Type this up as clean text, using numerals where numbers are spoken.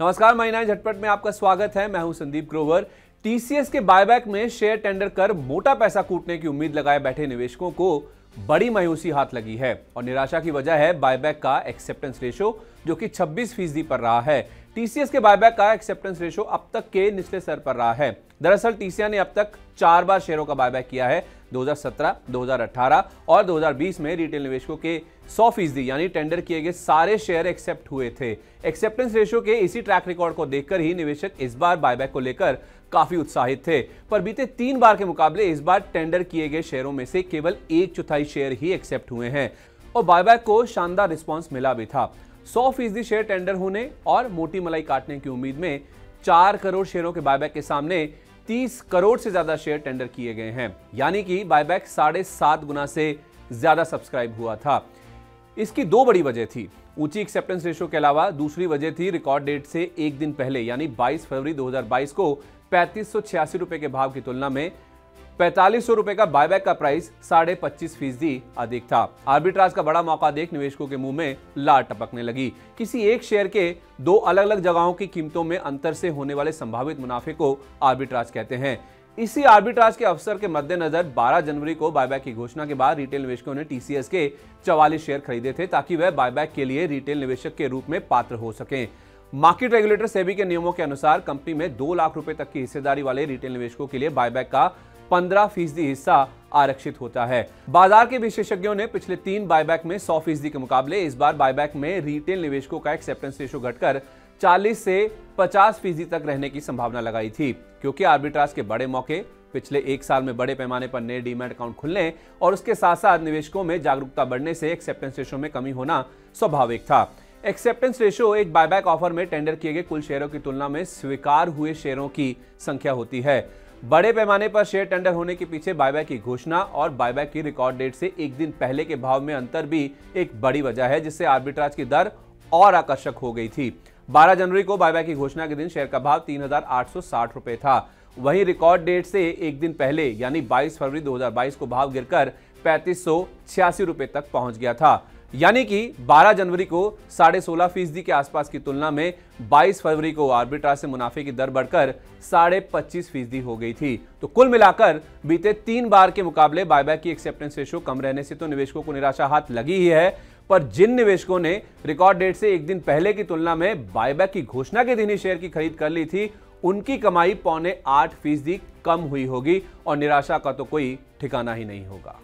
नमस्कार, महीना झटपट में आपका स्वागत है। मैं हूं संदीप ग्रोवर। टीसीएस के बायबैक में शेयर टेंडर कर मोटा पैसा कूटने की उम्मीद लगाए बैठे निवेशकों को बड़ी मायूसी हाथ लगी है और निराशा की वजह है बायबैक का एक्सेप्टेंस रेशो जो कि 26% पर रहा है। टीसीएस के बायबैक का एक्सेप्टेंस रेशो अब तक के निचले स्तर पर रहा है। दरअसल टीसीएस ने अब तक 4 बार शेयरों का बायबैक किया है। 2017, 2018 और 2020 में रिटेल निवेशकों के 100% यानी टेंडर किए गए सारे शेयर एक्सेप्ट हुए थे। एक्सेप्टेंस रेशो के इसी ट्रैक रिकॉर्ड को देखकर ही निवेशक इस बार बायबैक को लेकर काफी उत्साहित थे, पर बीते 3 बार के मुकाबले इस बार टेंडर किए गए शेयरों में से केवल 1/4 शेयर ही एक्सेप्ट हुए हैं और बायबैक को शानदार रिस्पांस मिला भी था। 100% शेयर टेंडर होने और मोटी मलाई काटने की उम्मीद में 4 करोड़ शेयरों के बायबैक के सामने 30 करोड़ से ज्यादा शेयर टेंडर किए गए हैं, यानी कि बायबैक 7.5 गुना से ज्यादा सब्सक्राइब हुआ था। इसकी 2 बड़ी वजह थी। ऊंची एक्सेप्टेंस रेशो के अलावा दूसरी वजह थी रिकॉर्ड डेट से एक दिन पहले यानी 22 फरवरी 2022 को 3586 रुपए के भाव की तुलना में 4500 रुपए का बायबैक का प्राइस 25.5% अधिक था। आर्बिट्राज का बड़ा मौका देख निवेशकों के मुंह में लार टपकने लगी। किसी एक शेयर के 2 अलग अलग जगहों की कीमतों में अंतर से होने वाले संभावित मुनाफे को आर्बिट्राज कहते हैं। इसी आर्बिट्राज के अवसर के मद्देनजर 12 जनवरी को बायबैक की घोषणा के बाद रिटेल निवेशकों ने टीसीएस के 44 शेयर खरीदे थे ताकि वह बायबैक के लिए रिटेल निवेशक के रूप में पात्र हो सकें। मार्केट रेगुलेटर सेबी के नियमों के अनुसार कंपनी में 2 लाख रुपए तक की हिस्सेदारी वाले रिटेल निवेशकों के लिए बायबैक का 15% हिस्सा आरक्षित होता है। बाजार के विशेषज्ञों ने पिछले 3 बायबैक में 100% के मुकाबले इस बार बायबैक में रिटेल निवेशकों का एक्सेप्टेंस रेशो घटकर 40 से 50% तक रहने की संभावना लगाई थी, क्योंकि आर्बिट्राज के बड़े मौके, पिछले 1 साल में बड़े पैमाने पर नए डीमैट अकाउंट खुलने और उसके साथ साथ निवेशकों में जागरूकता बढ़ने से एक्सेप्टेंस रेशो में कमी होना स्वाभाविक था। एक्सेप्टेंस रेशो एक बायबैक ऑफर में टेंडर किए गए कुल शेयरों की तुलना में स्वीकार हुए शेयरों की संख्या होती है। बड़े पैमाने पर शेयर टेंडर होने के पीछे बायबैक की घोषणा और बायबैक की रिकॉर्ड डेट से एक दिन पहले के भाव में अंतर भी एक बड़ी वजह है, जिससे आर्बिट्राज की दर और आकर्षक हो गई थी। 12 जनवरी को बायबैक की घोषणा के दिन शेयर का भाव 3860 रुपए था। वहीं रिकॉर्ड डेट से एक दिन पहले यानी 22 फरवरी 2022 को भाव गिरकर 3586 रुपए तक पहुंच गया था, यानी कि 12 जनवरी को 16.5% के आसपास की तुलना में 22 फरवरी को आर्बिट्राज से मुनाफे की दर बढ़कर 25.5% हो गई थी। तो कुल मिलाकर बीते 3 बार के मुकाबले बायबैक की एक्सेप्टेंस रेशो कम रहने से तो निवेशकों को निराशा हाथ लगी ही है, पर जिन निवेशकों ने रिकॉर्ड डेट से एक दिन पहले की तुलना में बायबैक की घोषणा के दिन ही शेयर की खरीद कर ली थी, उनकी कमाई 7.25% कम हुई होगी और निराशा का तो कोई ठिकाना ही नहीं होगा।